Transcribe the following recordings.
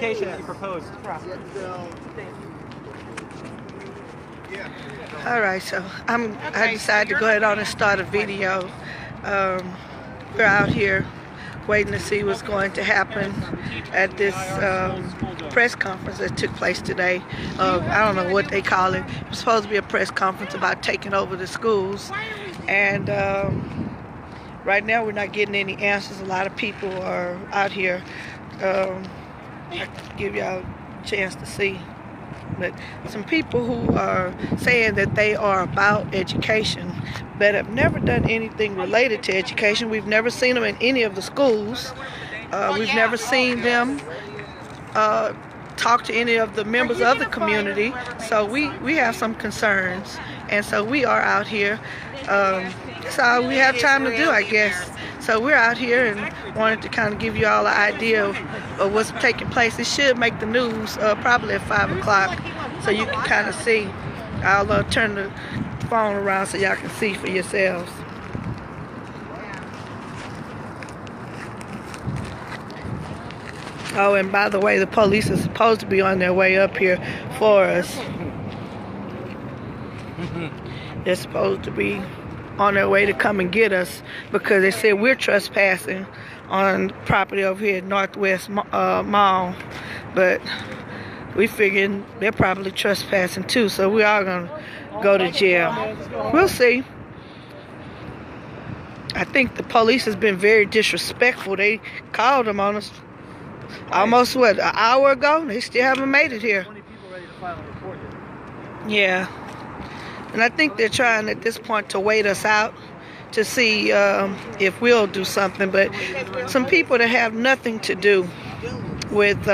education that you proposed. All right, so I decided to go ahead on and start a video. We're out here waiting to see what's going to happen at this press conference that took place today. I don't know what they call it. It was supposed to be a press conference about taking over the schools, and right now we're not getting any answers. A lot of people are out here. I can give y'all a chance to see. But some people who are saying that they are about education but have never done anything related to education. We've never seen them in any of the schools. We've never seen them talk to any of the members of the community. So we have some concerns, and so we are out here. That's all we have time to do, I guess. So we're out here and wanted to kind of give you all an idea of what's taking place. It should make the news probably at 5 o'clock, so you can kind of see. I'll turn the phone around so y'all can see for yourselves. Oh, and by the way, the police are supposed to be on their way up here for us. They're supposed to be on their way to come and get us because they said we're trespassing on property over here at Northwest Mall, but we figured they're probably trespassing too, so we are going to go to jail. We'll see. I think the police has been very disrespectful. They called them on us almost, what, an hour ago? They still haven't made it here. Yeah. And I think they're trying at this point to wait us out to see if we'll do something. But some people that have nothing to do with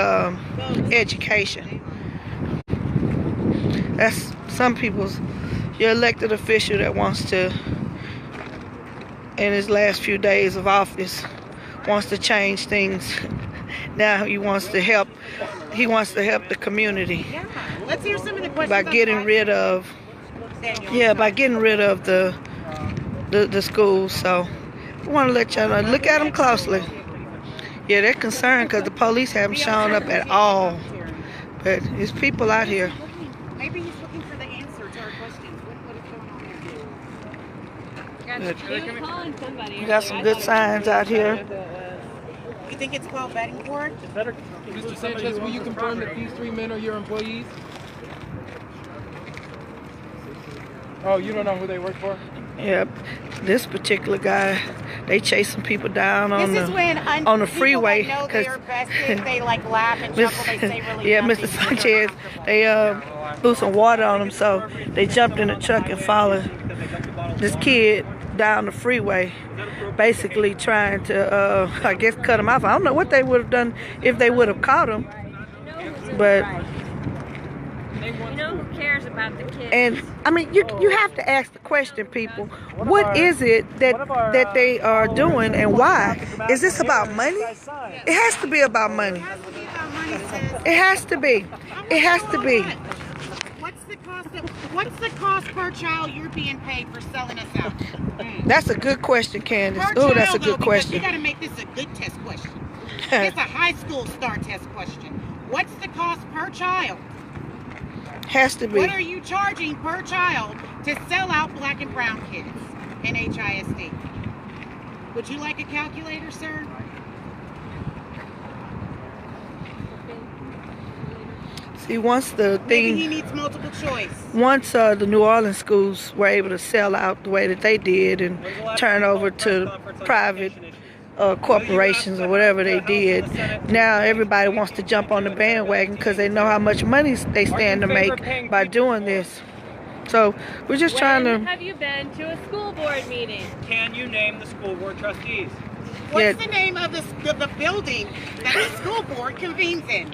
education. That's some people's, your elected official that wants to, in his last few days of office, wants to change things. Now he wants to help the community. Let's hear some of the questions by getting rid of the schools. So I want to let y'all know, look at them closely. Yeah, they're concerned because the police haven't shown up at all. But there's people out here. Maybe he's looking for the answer to our questions. What is going on here? We got some good signs out here. You think it's called betting court? Mr. Sanchez, will you confirm that these 3 men are your employees? Oh, you don't know who they work for? Yep. This particular guy, they chasing people down on the freeway. Know they're vested, they like laugh and chuckle, they say really yeah, Mr. Sanchez, they threw some water on him, so they jumped in the truck and followed this kid down the freeway, basically trying to, I guess, cut him off. I don't know what they would have done if they would have caught him, but you know who cares about the kids? And I mean, you have to ask the question, people. What is it that they are doing, and why? Is this about money? It has to be about money. It has to be. It has to be. What's the cost per child you're being paid for selling us out? That's a good question, Candace. Oh, that's a good question. You got to make this a good test question. It's a high school STAR test question. What's the cost per child? Has to be. What are you charging per child to sell out black and brown kids in HISD? Would you like a calculator, sir? See, once the thing, maybe he needs multiple choice. Once the New Orleans schools were able to sell out the way that they did and turn over to private corporations or whatever they did, now everybody wants to jump on the bandwagon because they know how much money they stand to make by doing this. So we're just trying to. Have you been to a school board meeting? Can you name the school board trustees? What's the name of the building that the school board convenes in?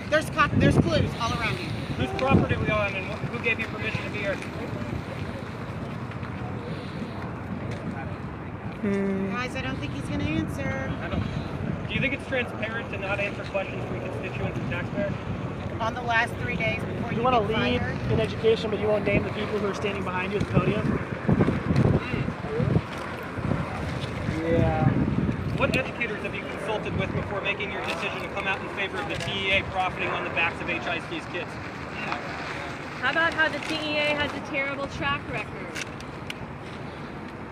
There's clues all around you. Whose property are we on, and who gave you permission to be here? Guys, I don't think he's going to answer. Do you think it's transparent to not answer questions from constituents and taxpayers? On the last 3 days before you want to lead fired? in education, but you won't name the people who are standing behind you at the podium? Yeah. What educators have you consulted consulted with before making your decision to come out in favor of the TEA profiting on the backs of HISD's kids? How about how the TEA has a terrible track record?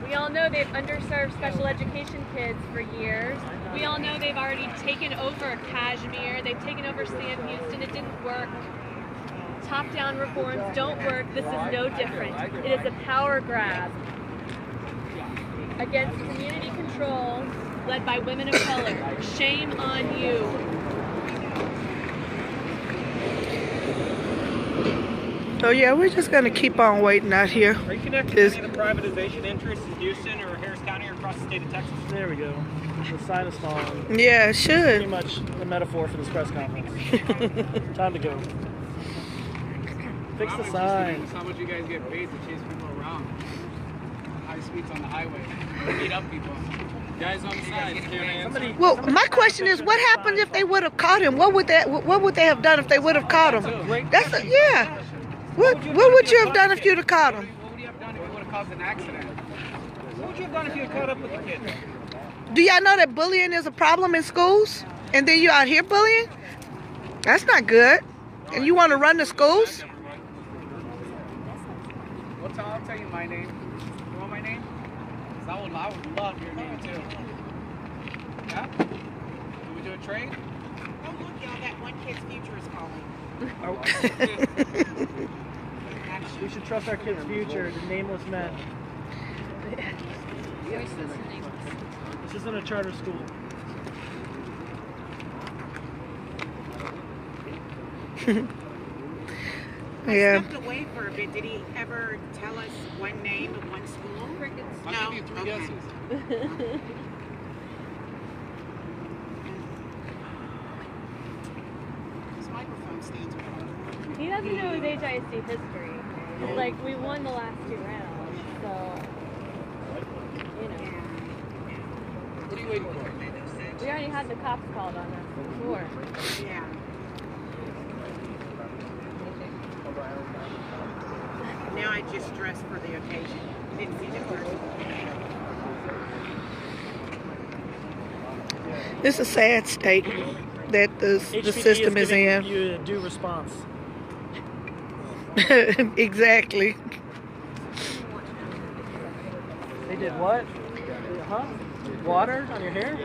We all know they've underserved special education kids for years. We all know they've already taken over Kashmir. They've taken over Sam Houston. It didn't work. Top-down reforms don't work. This is no different. It is a power grab against community control led by women of color. Shame on you. So yeah, we're just gonna keep on waiting out here. Are you connected to any of the privatization interests in Houston or Harris County or across the state of Texas? There we go. The sign is falling. Yeah, it Pretty should. much the metaphor for this press conference. Time to go. Fix the sign. How much you guys get paid to chase people around? High speeds on the highway. Beat up people. Guys on the side. Somebody. Well, my question is, what happened if they would have caught him? What would they have done if they would have caught him? Yeah. What would you have done if you'd have caught him? What would you have done if you would have caused an accident? What would you have done if you had caught up with the kids? Do y'all know that bullying is a problem in schools? And then you out here bullying? That's not good. And you want to run the schools? I'll tell you my name. You want my name? 'Cause I would love your name too. Yeah? Can we do a trade? Oh, look, y'all, that one kid's future is calling. We should trust our kids' future to nameless men. This isn't a charter school. Yeah. I stepped away for a bit. Did he ever tell us one name of one school? I'll give you 3 guesses. His microphone stands behind. He doesn't know his HISD history. It's like, we won the last 2 rounds, so, you know. What are you waiting for? We already had the cops called on us before. Yeah. Now I just dressed for the occasion. Didn't see the person. It's a sad state that the system is in. You a due response. Exactly. They did what? Huh? Water on your hair?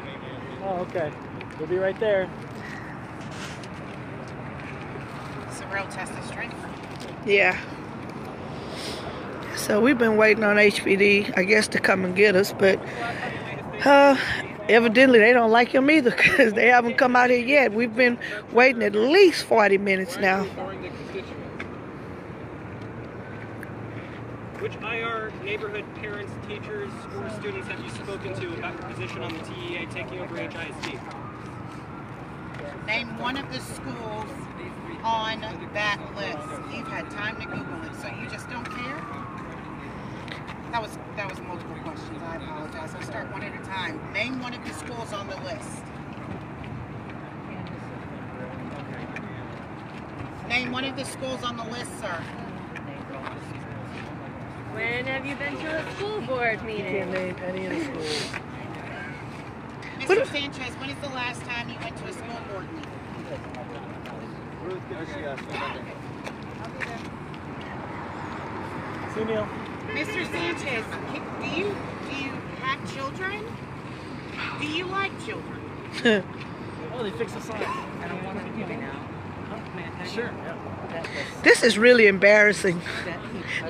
Oh, okay. We'll be right there. It's a real test of strength. Yeah. So we've been waiting on HPD, I guess, to come and get us, but evidently they don't like him either because they haven't come out here yet. We've been waiting at least 40 minutes now. Which IR, neighborhood parents, teachers, or students have you spoken to about your position on the TEA taking over HISD? Name one of the schools on that list. You've had time to Google it, so you just don't care? That was multiple questions. I apologize. I'll start one at a time. Name one of the schools on the list. Name one of the schools on the list, sir. When have you been to a school board You meeting? can't name any of the schools. Mr. Sanchez, when is the last time you went to a school board meeting? See, Neil? Mr. Sanchez, do you have children? Do you like children? Oh, they fixed the sign. I don't want to give it now. Sure. This is really embarrassing.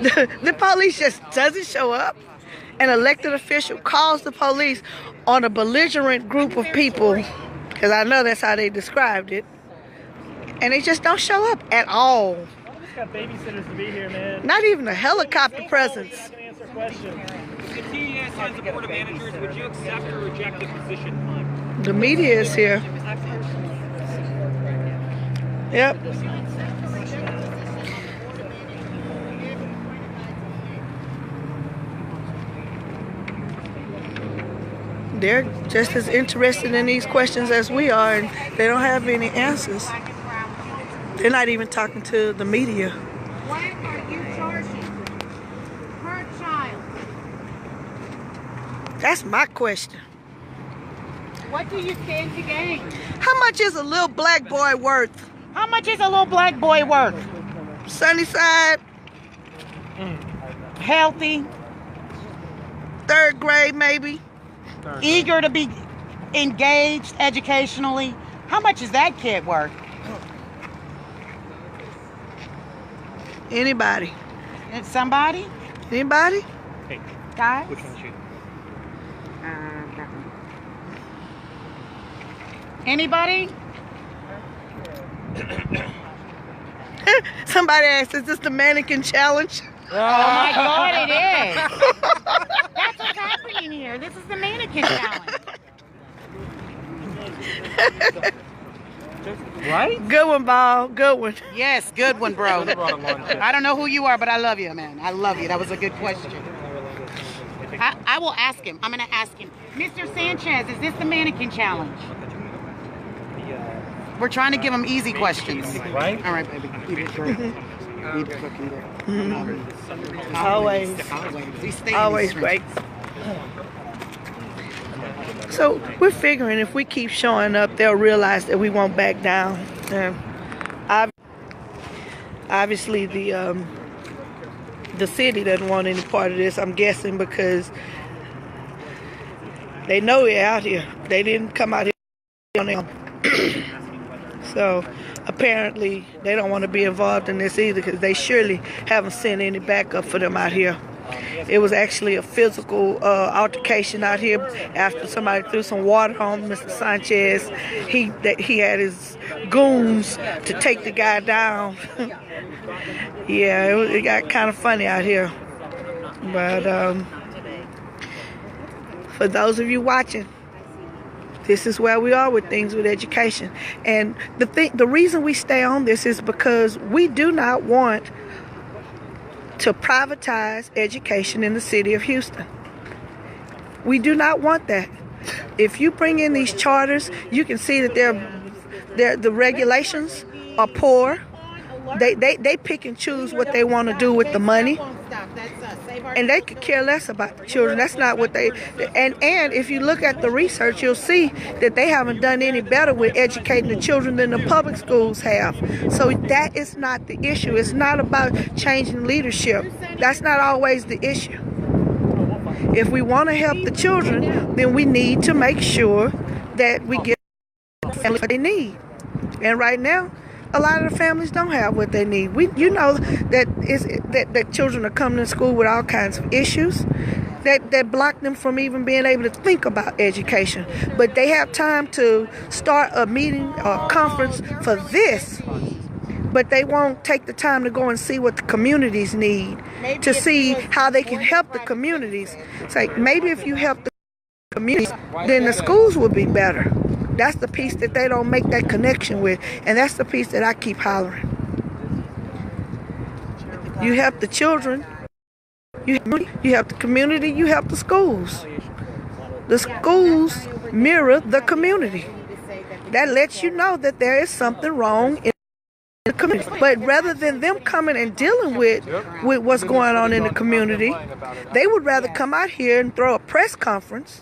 The police just doesn't show up. An elected official calls the police on a belligerent group of people, because I know that's how they described it, and they just don't show up at all. We just got babysitters to be here, man. Not even a helicopter presence. I can answer questions. If the TEA signs the board of managers, would you accept or reject the position? The media is here. Yep. They're just as interested in these questions as we are, and they don't have any answers. They're not even talking to the media. What are you charging per child? That's my question. What do you stand to gain? How much is a little black boy worth? How much is a little black boy worth? Sunnyside, Healthy, 3rd grade maybe. eager to be engaged educationally. How much is that kid worth? Anybody? It's somebody? Anybody? Hey, Guys? which one's you? Anybody? Somebody asked, is this the mannequin challenge? Oh my God, it is. That's what's happening here. This is the mannequin challenge. Right? Good one, Ball. Good one. Yes, good one, bro. I don't know who you are, but I love you, man. I love you. That was a good question. I will ask him. I'm going to ask him. Mr. Sanchez, is this the mannequin challenge? We're trying to give him easy questions. Right? All right, baby. Eat it great. Eat it fucking great. Always great. So we're figuring if we keep showing up, they'll realize that we won't back down. Obviously, the city doesn't want any part of this. I'm guessing because they know we're out here. They didn't come out here on their own. So apparently they don't want to be involved in this either because they surely haven't sent any backup for them out here. It was actually a physical altercation out here after somebody threw some water on Mr. Sanchez. He had his goons to take the guy down. Yeah, it got kind of funny out here. But for those of you watching, this is where we are with things with education. And the reason we stay on this is because we do not want to privatize education in the city of Houston. We do not want that. If you bring in these charters, you can see that the regulations are poor. They pick and choose what they want to do with the money, and they could care less about the children. That's not what they. And if you look at the research, you'll see that they haven't done any better with educating the children than the public schools have. So that is not the issue. It's not about changing leadership. That's not always the issue. If we want to help the children, then we need to make sure that we give them what they need. And right now, a lot of the families don't have what they need. You know that children are coming to school with all kinds of issues that block them from even being able to think about education. But they have time to start a meeting or conference for this, but they won't take the time to go and see what the communities need, to see how they can help the communities. It's like maybe if you help the communities, then the schools will be better. That's the piece that they don't make that connection with. And that's the piece that I keep hollering. You help the children, you help the community, you help the schools. The schools mirror the community. That lets you know that there is something wrong in the community. But rather than them coming and dealing with what's going on in the community, they would rather come out here and throw a press conference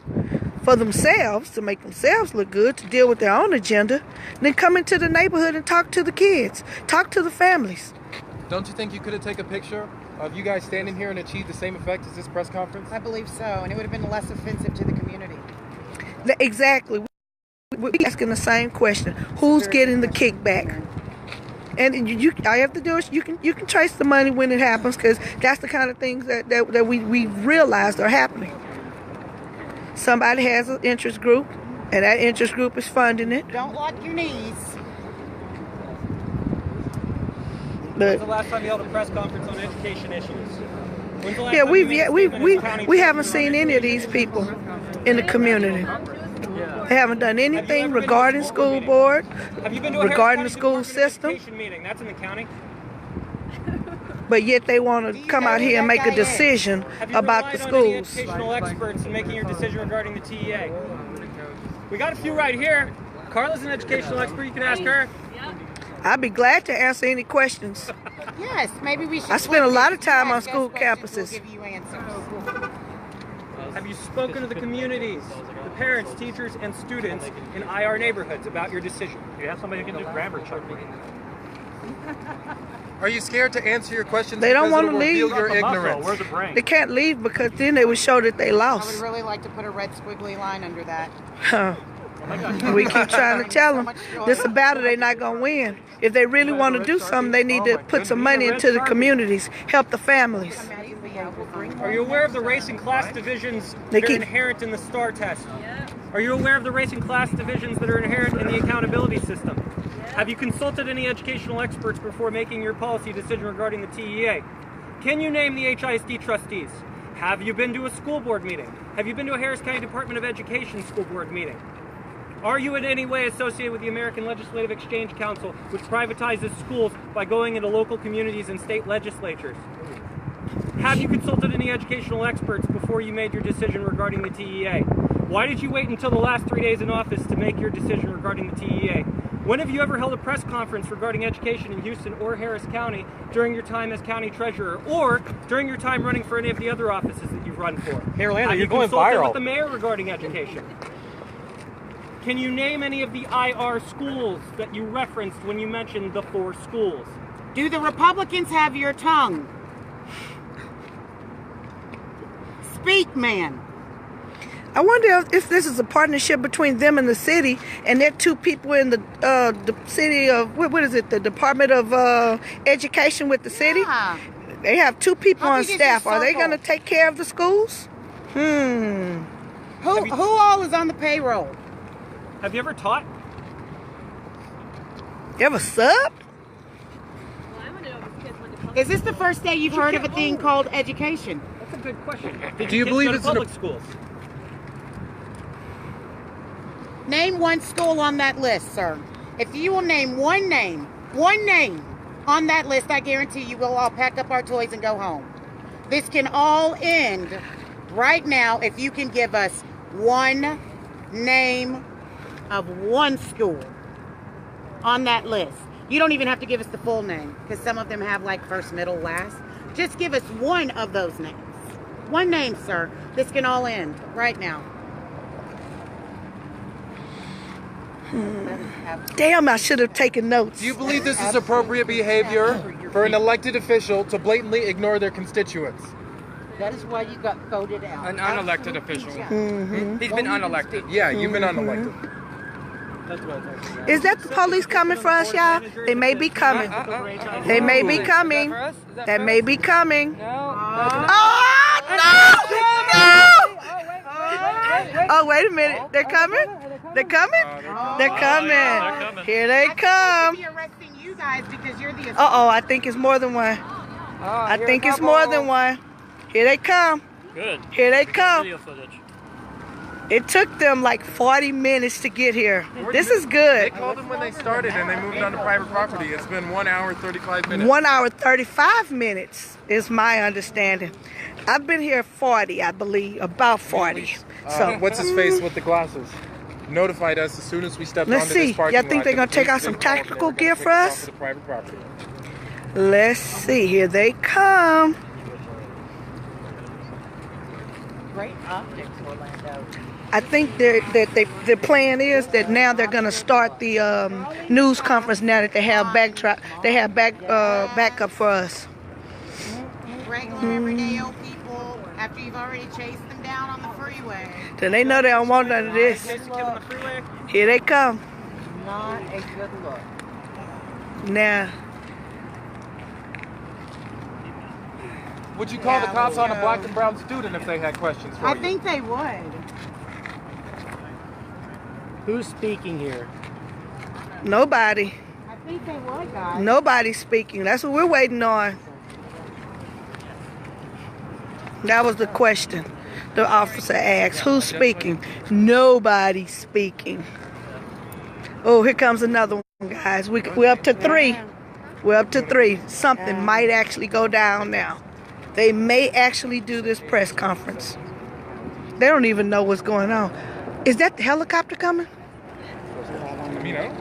for themselves, to make themselves look good, to deal with their own agenda, then come into the neighborhood and talk to the kids, talk to the families. Don't you think you could have taken a picture of you guys standing here and achieved the same effect as this press conference? I believe so, and it would have been less offensive to the community. Exactly. We're asking the same question. Who's getting the kickback? And all you have to do is you can trace the money when it happens, because that's the kind of things that we realized are happening. Somebody has an interest group, and that interest group is funding it. Don't lock your knees. When's the last time you held a press conference on education issues? When's the last Yeah, time you made a statement in the county we haven't seen any of these people in the community. They haven't done anything regarding school board, regarding the school system. Education meeting. That's in the county. But yet they want to come out here and make a decision about the schools. Have you relied on any educational experts in making your decision regarding the TEA? We got a few right here. Carla's an educational expert. You can ask her. I'd be glad to answer any questions. Yes, maybe we should. I spend a lot of time on school campuses. We'll give you answers. Have you spoken to the communities, the parents, teachers, and students in IR neighborhoods about your decision? You have somebody who can do grammar check. Are you scared to answer your questions? They don't because wanna it'll leave. reveal your Where's the muscle? ignorance. Where's the brain? They can't leave because then they would show that they I would lost. really like to put a red squiggly line under that. Huh. We keep trying to tell them this is a battle they're not going to win. If they really want to do something, they need to put some money into the communities, help the families. Are you aware of the race and class divisions They that are keep- inherent in the STAR test? Are you aware of the race and class divisions that are inherent in the accountability system? Have you consulted any educational experts before making your policy decision regarding the TEA? Can you name the HISD trustees? Have you been to a school board meeting? Have you been to a Harris County Department of Education school board meeting? Are you in any way associated with the American Legislative Exchange Council, which privatizes schools by going into local communities and state legislatures? Have you consulted any educational experts before you made your decision regarding the TEA? Why did you wait until the last 3 days in office to make your decision regarding the TEA? When have you ever held a press conference regarding education in Houston or Harris County during your time as county treasurer, or during your time running for any of the other offices that you've run for? Hey, Orlando, Have you're you going consulted viral. with the mayor regarding education? Can you name any of the IR schools that you referenced when you mentioned the 4 schools? Do the Republicans have your tongue? Speak, man. I wonder if this is a partnership between them and the city, and they're 2 people in the city of, what is it, the Department of Education with the city? Yeah. They have 2 people How on big is staff. your Are they circle? going to take care of the schools? Who all is on the payroll? Have you ever taught? You have a sub? Well, I want to know if kids went to public Is this the first day you've heard of a thing called education? That's a good question. Do you Kids believe go to it's an public schools? Name one school on that list, sir. If you will name one name on that list, I guarantee you we'll all pack up our toys and go home. This can all end right now if you can give us one name of one school on that list. You don't even have to give us the full name because some of them have like first, middle, last. Just give us one of those names. One name, sir. This can all end right now. Damn, I should have taken notes. Do you believe this is appropriate behavior for an elected official to blatantly ignore their constituents? That is why you got voted out. An unelected official. He's been unelected. Yeah, you've been unelected. Is that the police coming for us, y'all? They may be coming. They may be coming. That may be coming. Oh, no! Oh, wait a minute. They're coming? They're coming? They're coming. Here they come. Be arresting you guys because you're the Uh-oh, I think it's more than one. I think it's more than one. Here they come. Good. Here they come. Video footage. It took them like 40 minutes to get here. This is They good. called them when they started and they moved onto private property. It's been 1 hour, 35 minutes. 1 hour, 35 minutes is my understanding. I've been here 40, I believe, about 40. So What's his face with the glasses? Notified us as soon as we stepped Let's onto see. this parking Y'all lot. think they're that gonna the take police out some been called and tactical they were gear gonna for take us us? off of the private property. let's see. Here they come. Great optics, Orlando. I think the plan is that now they're gonna start the news conference now that they have backup for us. regular, everyday old people after you've already chased them down on the freeway. Then they know they don't want none of this. Here they come. Not a good look. Now, Would you call the cops on a black and brown student if they had questions for you? I think they would. Who's speaking here? nobody. I think they would, guys. Nobody's speaking. That's what we're waiting on. That was the question the officer asked. Who's speaking? Nobody's speaking. Oh, here comes another one, guys. We're up to 3. We're up to 3. Something might actually go down now. They may actually do this press conference. They don't even know what's going on. Is that the helicopter coming?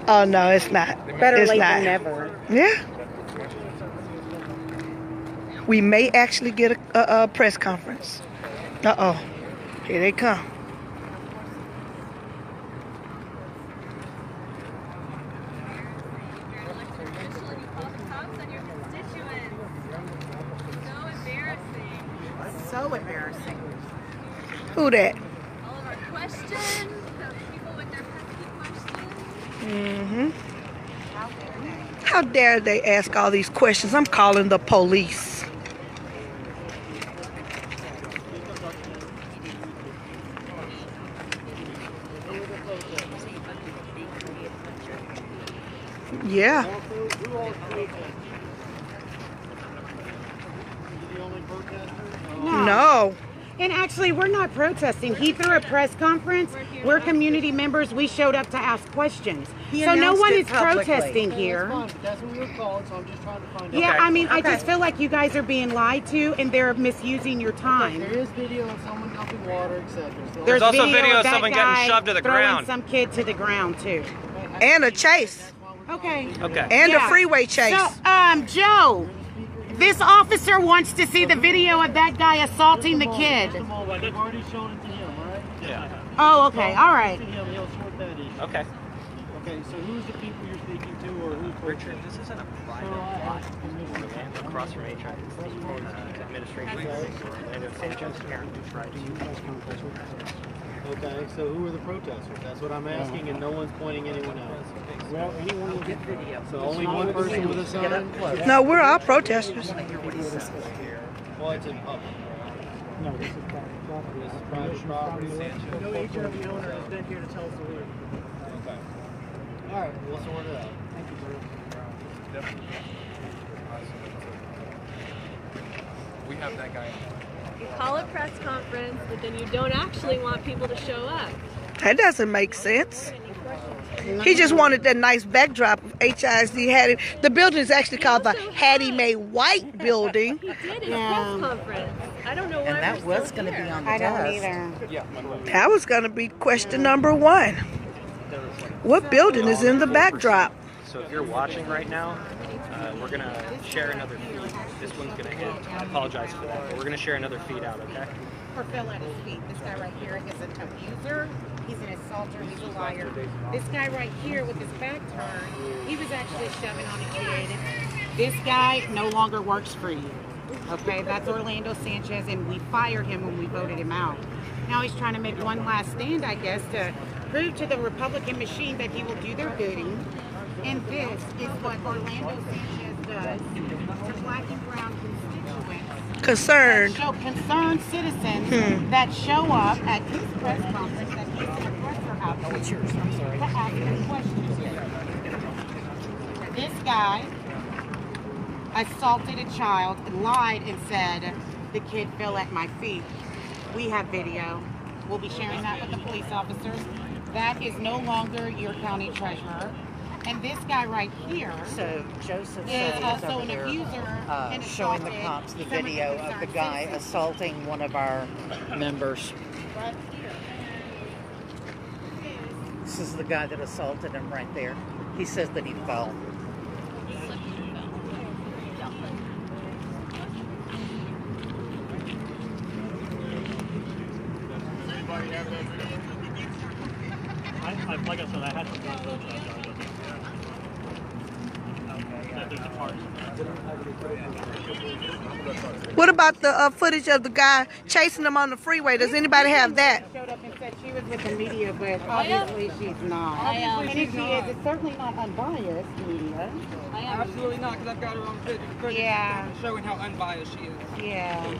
Oh, no, it's not. Better It's late not. than never. Yeah. We may actually get a press conference. Uh-oh. Here they come. so embarrassing. Who that? All of our questions, the people with their pesky questions. How dare they ask all these questions? I'm calling the police. Yeah. No. And actually, we're not protesting. He threw a press conference. We're community members. We showed up to ask questions. So no one is protesting here. That's what we were called, so I'm just trying to find out. Yeah, I mean, I just feel like you guys are being lied to and they're misusing your time. There is video of someone dumping water, etc. There's also video of someone getting shoved to the throwing ground. some kid to the ground too. And a chase. Okay. Okay. And Yeah. a freeway chase. So, Joe, this officer wants to see the video of that guy assaulting the kid. They've already shown it to him, right? Yeah. Oh, okay. All right. To him, he'll sort that issue. Okay. Okay, so who's the people you're speaking to, or who's Richard, this isn't a private lot. Across from HR, it's the administration. Orlando Sanchez, parent who's right. Okay, so who are the protesters? That's what I'm asking, and no one's pointing anyone else. Well, anyone will get video. So only one person with a sign? No, we're all protesters. Well, it's in public. No, this is Private property. No HRV owner has been here to tell us the word. Okay. All right, we'll sort it out. Thank you, sir. We have that guy. You call a press conference, but then you don't actually want people to show up. That doesn't make sense. He just wanted that nice backdrop of HISD Hattie. The building is actually called the Hattie Mae White Building. He did his press conference. I don't know why And that we're was still going to be here. on the I don't test. either. That was going to be question number one. What building is in the backdrop? So if you're watching right now, we're going to share another feed. This one's going to hit. I apologize for that, but we're going to share another feed out, okay? Or fell at his feet. This guy right here is an abuser. He's an assaulter. He's a liar. This guy right here with his back turned, he was actually shoving on a kid. This guy no longer works for you. Okay, that's Orlando Sanchez, and we fired him when we voted him out. Now he's trying to make one last stand, I guess, to prove to the Republican machine that he will do their bidding. And this is what Orlando Sanchez does to black and brown constituents. Concerned. Show concerned citizens that show up at his press conference that he's an oppressor out there to ask him questions. This guy assaulted a child, lied and said the kid fell at my feet. We have video. We'll be sharing that with the police officers. That is no longer your county treasurer. And this guy right here So Joseph is said also over an there, abuser and showing the assaulted cops the some of the video of the concerned guy citizens. assaulting one of our members. Right here. This is the guy that assaulted him right there. He says that he fell. Like I said, I had some What about the footage of the guy chasing him on the freeway? Does anybody have that? Showed up and said she was with the media, but obviously she's not. And if she is, it's certainly not unbiased media. Absolutely not, because I've got her on video. Yeah. Showing how unbiased she is. Yeah.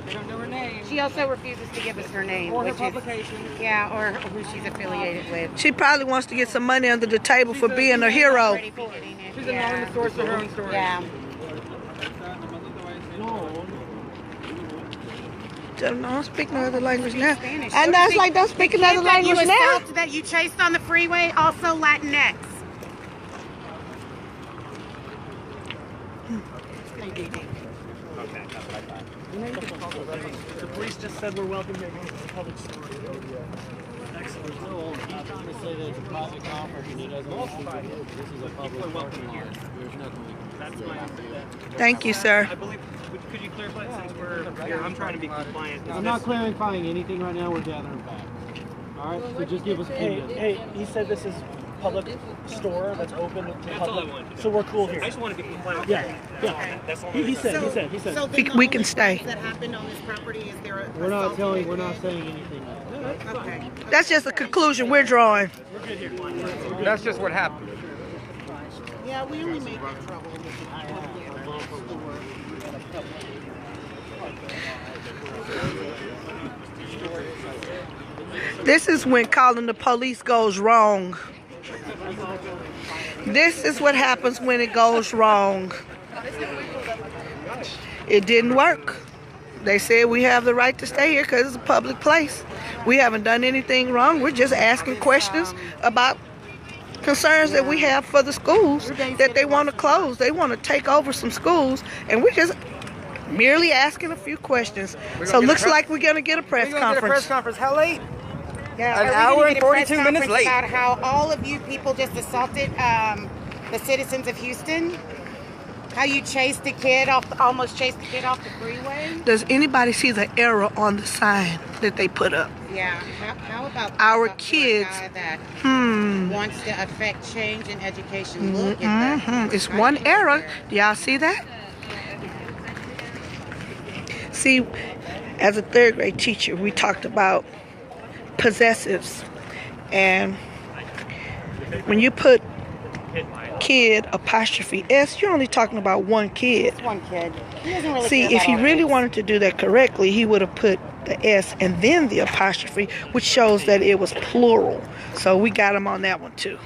They don't know her name. She also refuses to give us her name, Or her which publication. is or who she's affiliated with. She probably wants to get some money under the table for being a hero. Already beginning it. She's an anonymous source of her own story. Yeah. Don't speak no other language now. Spanish. And that's like don't speak another language now. That you chased on the freeway, also Latinx. Okay, that's what I thought. The police just said we're welcome to the public story. Excellent. No, I'm trying to say that it's a private conference and he doesn't want to speak it. This is a public parking lot. There's nothing we can That's say. my answer. Thank you, sir. I believe, could you clarify since I'm trying to be compliant? I'm not clarifying anything right now. We're gathering facts. All right, so just give us a few minutes. Hey, he said this is public store that's open to the That's all I public. wanted to do. So we're cool here. I just want to be compliant. Yeah, yeah. That's all. He said. So We- then we the can only stay. things that happened on this property is there a We're not assault telling. We're committed? not saying anything. Okay. That's just a conclusion we're drawing. That's just what happened. Yeah, we only made that trouble. This is when calling the police goes wrong. This is what happens when it goes wrong. It didn't work. They said we have the right to stay here because it's a public place. We haven't done anything wrong. We're just asking questions about concerns that we have for the schools that they want to close. They want to take over some schools, and we're just merely asking a few questions. So it looks like we're going to get a press conference. How late? Yeah, An are we hour gonna and get a press 42 minutes conference late. about how all of you people just assaulted the citizens of Houston? How you chased the kid off, almost chased the kid off the freeway? Does anybody see the error on the sign that they put up? Yeah. How about Our that kids. guy that Hmm. wants to affect change in education? Look at that. It's one error. Do y'all see that? See, as a third grade teacher, we talked about possessives. And when you put kid apostrophe S, you're only talking about one kid. It's one kid. He doesn't really See, care if he about all really kids. wanted to do that correctly, he would have put the S and then the apostrophe, which shows that it was plural. So we got him on that one too.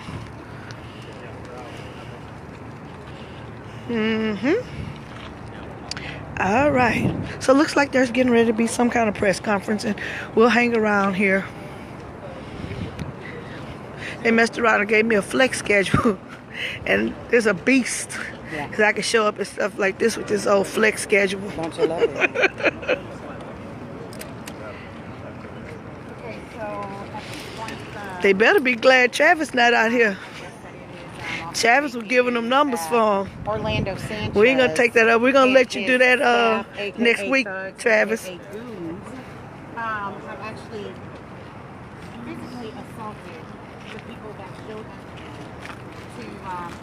All right. So it looks like there's getting ready to be some kind of press conference, and we'll hang around here. They messed around and gave me a flex schedule, and there's a beast. Because I can show up and stuff like this with this old flex schedule. Don't you love it? They better be glad Travis not out here. Travis was giving them numbers for him. Orlando Sanchez. We ain't gonna take that up. We're gonna let you do that staff, next AKA week, thugs, Travis. AKA goons, have actually physically assaulted the people that showed up to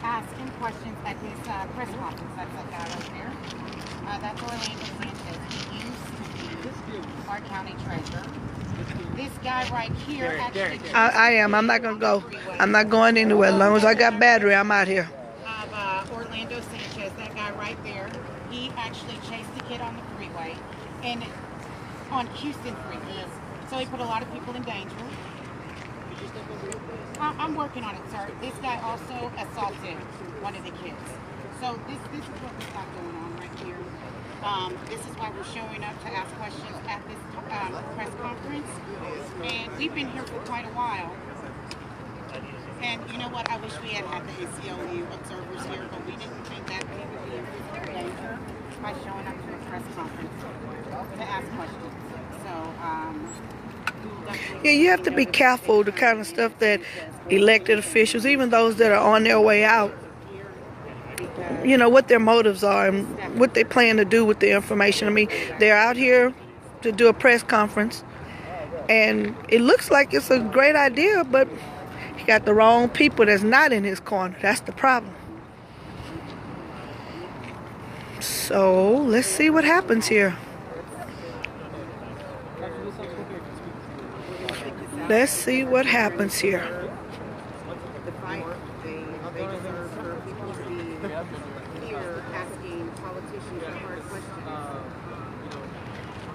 ask him questions at his press conference. That's that guy right there. That's Orlando Sanchez. He used to be our county treasurer. This guy right here actually... I am. I'm not gonna go. I'm not going anywhere. As long as I got battery, I'm out here. Orlando Sanchez, that guy right there, he actually chased the kid on the freeway and on Houston freeway. So he put a lot of people in danger. I'm working on it, sir. This guy also assaulted one of the kids. So this is what we've got going on right here. This is why we're showing up to ask questions at this press conference. And we've been here for quite a while. And you know what? I wish we had the ACLU observers here, but we didn't think that we would be in physical danger by showing up to a press conference to ask questions. So, Yeah, you have to be careful the kind of stuff that elected officials, even those that are on their way out, you know, what their motives are and what they plan to do with the information. I mean, they're out here to do a press conference, and it looks like it's a great idea, but he got the wrong people that's not in his corner. That's the problem. So let's see what happens here. Let's see what happens here. the fight, they deserve for people to be here asking politicians the hard questions.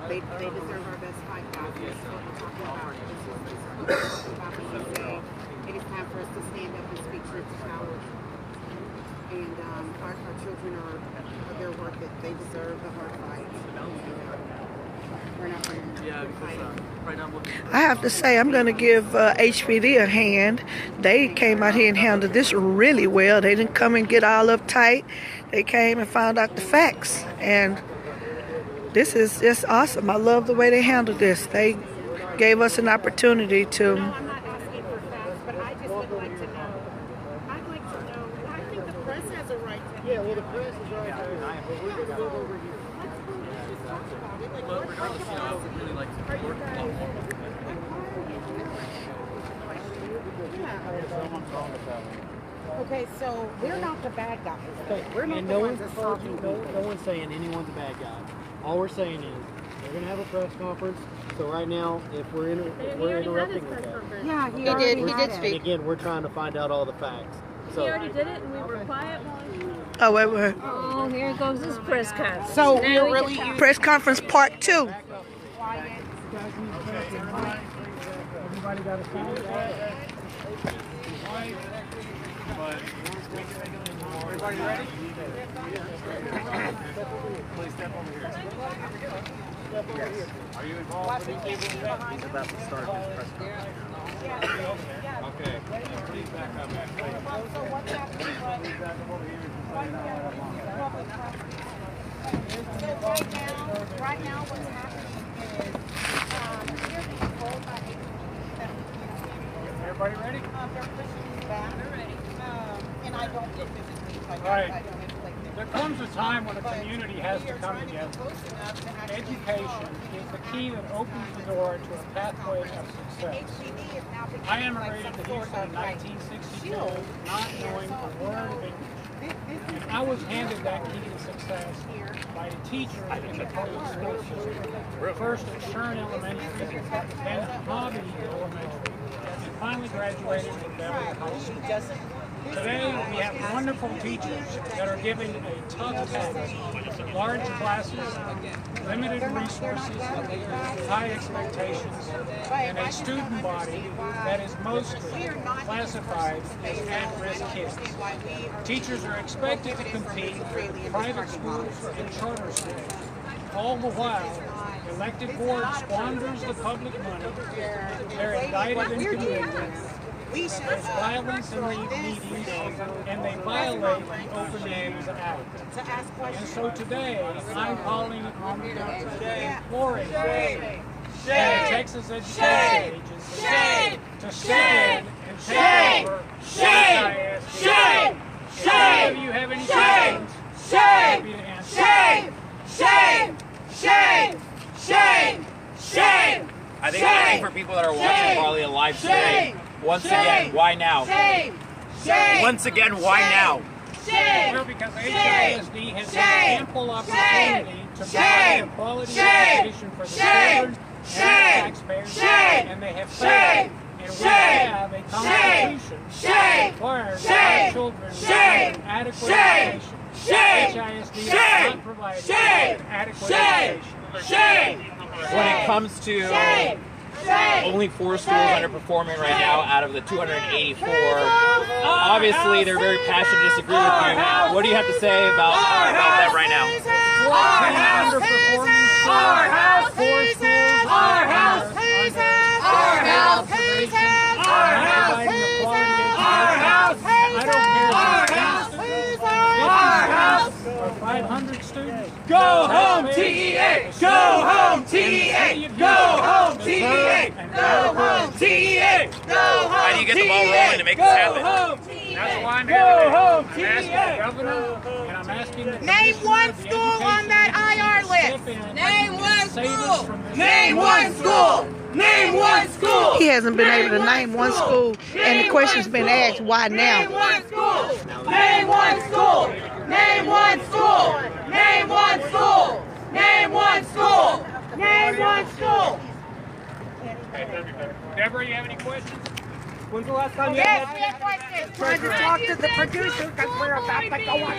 They deserve our best fight, guys. This is what we're talking about. This is what we're talking about. When we say it is time for us to stand up and speak truth to power. And our children are their work that they deserve the hard fight. We're not going to fight. I have to say, I'm going to give HPD a hand. They came out here and handled this really well. They didn't come and get all uptight. They came and found out the facts. And this is just awesome. I love the way they handled this. They gave us an opportunity to... No, I'm not asking for facts, but I just would like to know. I'd like to know. I think the press has a right to. Yeah, well, the press is right there. But we're going to go over here. But regardless, really like are you guys? Okay, so we're not the bad guys. Okay. We're not And the no ones one's that told saw you, people. no one's saying anyone's a bad guy. All we're saying is they're gonna have a press conference. So right now, if we're interrupting with that, Yeah, He did. He did and speak. again, we're trying to find out all the facts. So He already did it, and we were quiet. Oh, wait. Oh, here goes this press conference. So we're really Press conference part 2. everybody got a sign? Everybody ready? Please step over here. Yes. Are you involved with these people? He's about to start his press conference. Okay. Please back up, man. So what's happening? So right now what's happening is we're being told by Everybody ready? they're pushing me back. They're ready. And I don't get physically like Right. I don't inflict it. There comes a time when a community has to come together. Education is the key that opens the door to a pathway of success. I immigrated to Houston in 1962, not knowing a word of English. And I was handed that key to success by a teacher in the public school system. First at Shern Elementary, then at Hobby Elementary, and finally graduated from Beverly High School. Today, we have wonderful teachers that are given a tough task, large classes, limited resources, high expectations, and a student body that is mostly classified as at-risk kids. Teachers are expected to compete with private schools and charter schools. All the while, elected board squanders the public money, they're indicted and convicted, there's violence in the meetings, and they violate the Open Meetings Act. And so today, I'm calling on the imploring the Texas Education Agency to step in and take over HISD. If any of you have any questions, I'm happy to answer. I think for people that are watching probably a live stream, once again, why now? Once again, why now? Well, because HISD has had ample opportunity to provide a quality education for the children and the taxpayers, and they have failed. And we have a constitution that requires our children to have an adequate education. HISD is not providing an adequate education. When it comes to only 4 schools underperforming right now out of the 284, obviously they're very passionate to disagree with you. What do you have to say about that right now? 14 underperforming schools, 4 schools, our house pays us, our house pays us, our house pays us, our house pays us, I don't care if our house or 500 students. Go home, TEA! Go home, TEA! Go home, TEA! Go home, TEA! Go home, how do you get the ball rolling to make this happen? That's why I'm here today. I'm asking the governor, and I'm asking the Name one school on that IR list. Name one school. Name one school! Name one school! He hasn't been able to name one school, and the question's been asked, why Name now? one school! Name one school! Name one school! Name one school! Name one school! Name one school. Deborah, you have any questions? When's the last time you Yes, had we have questions. Trying to talk to the producer because we're about to go on.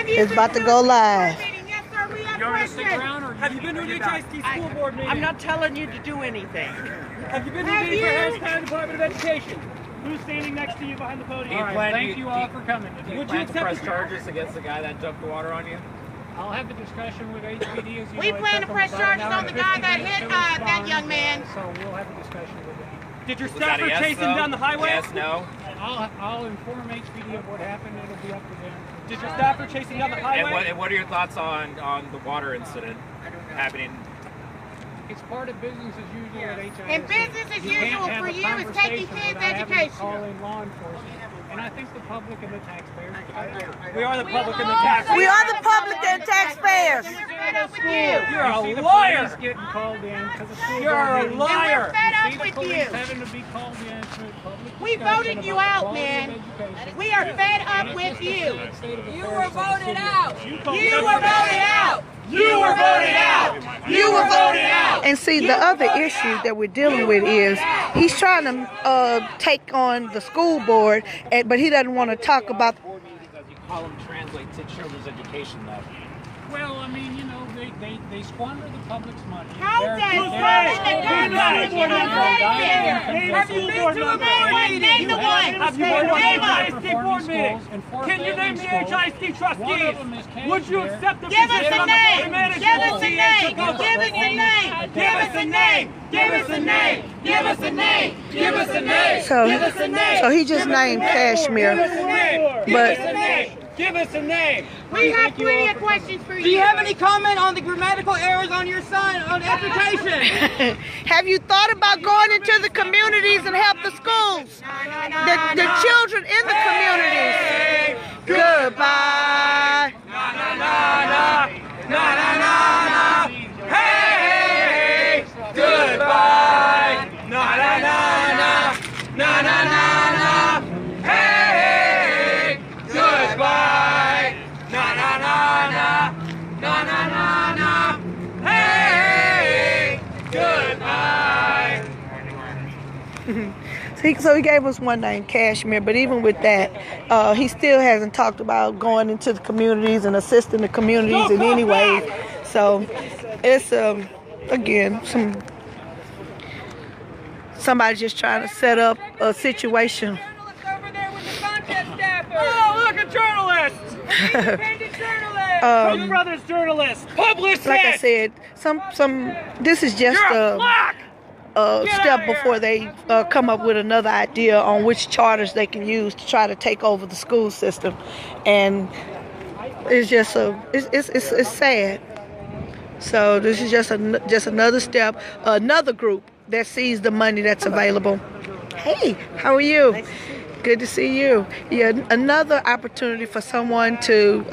It's about to go live. Yes, sir, we have You want me to stick questions. around, or Have you been to an HISD school board meeting? I'm not telling you to do anything. Have you been to a meeting for Harris County Department of Education? who's standing next to you behind the podium? Do you All right, plan- thank do you you- all for coming. Do you Would plan you to accept press the- charges against the guy that dumped the water on you? I'll have the discussion with HPD as you We know, it plan took to them press about charges an hour on the and guy 15 that minutes hit to that respond, young man. So we'll have a discussion with them. Did your Was that a staffer yes, chase him though? down the highway? Yes, no? I'll inform HPD of what happened. It'll be up to them. Did your staffer chase him down the highway? And what are your thoughts on the water incident happening? It's part of business as usual at HISD. And business as You can't usual have for a you is taking conversation kids' without having to education. call in law enforcement. And I think the public and the taxpayers. We are the public and the taxpayers. We are the public and taxpayers. fed up with you. You're a See the liar. police getting called in because of school You're board a meetings. liar. And we're fed up See the with police you. having to be called in for public We discussion voted you about the out, quality of man. education. We are fed up with you. You were voted out. You were voted out. You were voted out. You were voted out. And see, the other issue that we're dealing with is he's trying to take on the school board, but he doesn't want to talk about. Board meetings, as you call them, translate to children's education level. Well, I mean, you know, they squander the public's money. How They're- does they're- Have you been to a board meeting? Name the one. Have you been to Name a us. HISD board meeting? Can you name the HISD trustees? Would you accept the Give us position a of the name. board manager? Give us a name. Give us a name. Give us a name. Give us a name. Give us a name. Give us a name. So he just named Kashmir, but Give us a name. We have plenty of questions for you. Do you have any comment on the grammatical errors on your son on education? have you thought about going into the communities and help the schools, the children in the communities? Goodbye. Na na na na na na na. Hey, goodbye. Na na na na na na na. Hey, goodbye. Na na na na na na na na. Hey, goodbye. So he gave us one name, Kashmir, but even with that, he still hasn't talked about going into the communities and assisting the communities in any way. So it's, again, somebody just trying to set up a situation. Oh, look, a journalist! Independent journalist! Big Brother's journalist! Publish Like I said, this is just a step before they come up with another idea on which charters they can use to try to take over the school system. And it's just it's sad. So this is just another step, another group that sees the money that's available. Hey, how are you? Good to see you. Yeah, another opportunity for someone to,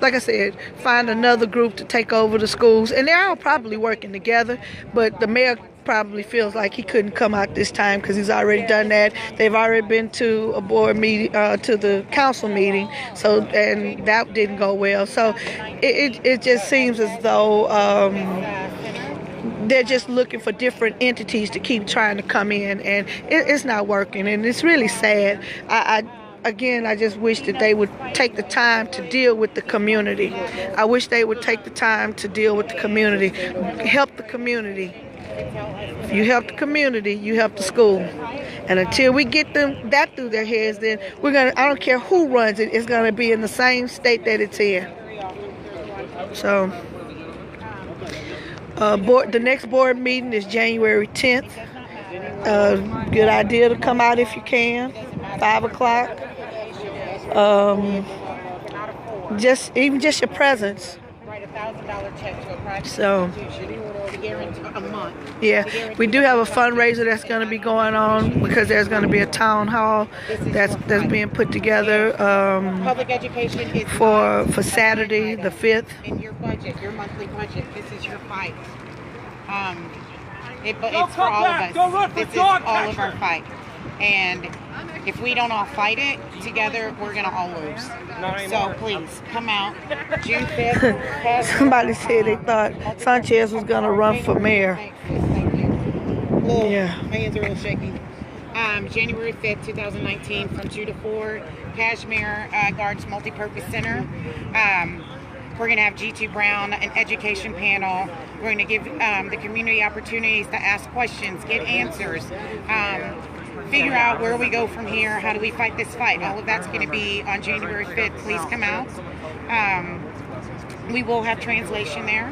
like I said, find another group to take over the schools. And they're all probably working together, but the mayor probably feels like he couldn't come out this time because he's already done that. They've already been to a board meeting, to the council meeting, so, and that didn't go well. So it just seems as though they're just looking for different entities to keep trying to come in, and it's not working, and it's really sad. Again, I just wish that they would take the time to deal with the community. I wish they would take the time to deal with the community, help the community. If you help the community, you help the school. And until we get that through their heads, then I don't care who runs it, it's gonna be in the same state that it's in. So the next board meeting is January 10th. Good idea to come out if you can. 5 o'clock. Just your presence. So yeah, we do have a fundraiser that's going to be going on because there's going to be a town hall that's being put together Public education is for Saturday the 5th. in your budget, your monthly budget. This is your fight. It's for all of us. This is all of our fight. And if we don't all fight it together, we're going to all lose. So please, come out June 5th. Somebody said they thought Sanchez was going to run for mayor. Thank you. Yeah. My hands are a little shaky. January 5th, 2019, from 2 to 4, Kashmir Gardens Multipurpose Center. We're going to have G2 Brown, an education panel. We're going to give the community opportunities to ask questions, get answers, figure out where we go from here, how do we fight this fight. All of that's going to be on January 5th. Please come out. We will have translation there.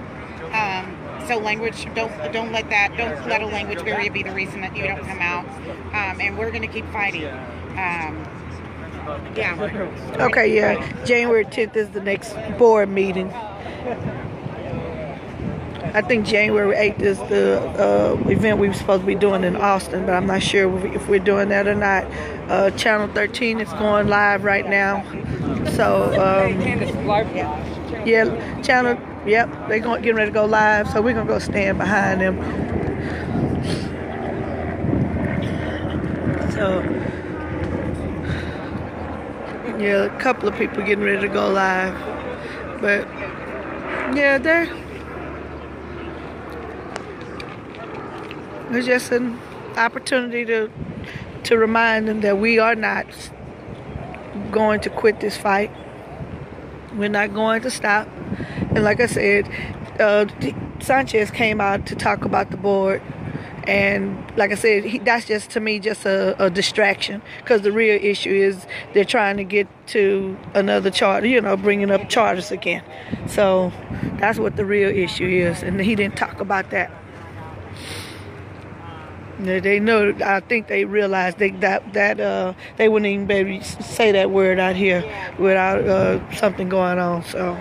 So language, don't let a language barrier be the reason that you don't come out. And we're going to keep fighting. Yeah. Okay, yeah. January 10th is the next board meeting. I think January 8th is the event we were supposed to be doing in Austin, but I'm not sure if we're doing that or not. Channel 13 is going live right now. So, yeah, Yep, they're getting ready to go live, so we're gonna go stand behind them. So, yeah, a couple of people getting ready to go live, but yeah, it's just an opportunity to remind them that we are not going to quit this fight. We're not going to stop. And like I said, Sanchez came out to talk about the board, and like I said, that's just, to me, just a distraction, because the real issue is they're trying to get to another charter, you know, bringing up charters again. So that's what the real issue is, and he didn't talk about that. They know. I think they realized that they wouldn't even be able to say that word out here without something going on. So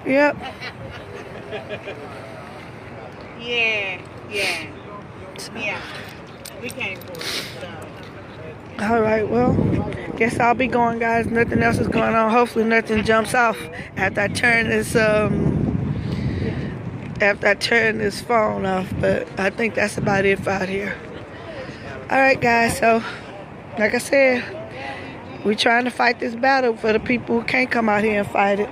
yep. Yeah. We came for it. So. All right, well, guess I'll be going, guys. Nothing else is going on. Hopefully nothing jumps off after I turn this phone off, but I think that's about it out here. All right, guys, so like I said, we're trying to fight this battle for the people who can't come out here and fight it.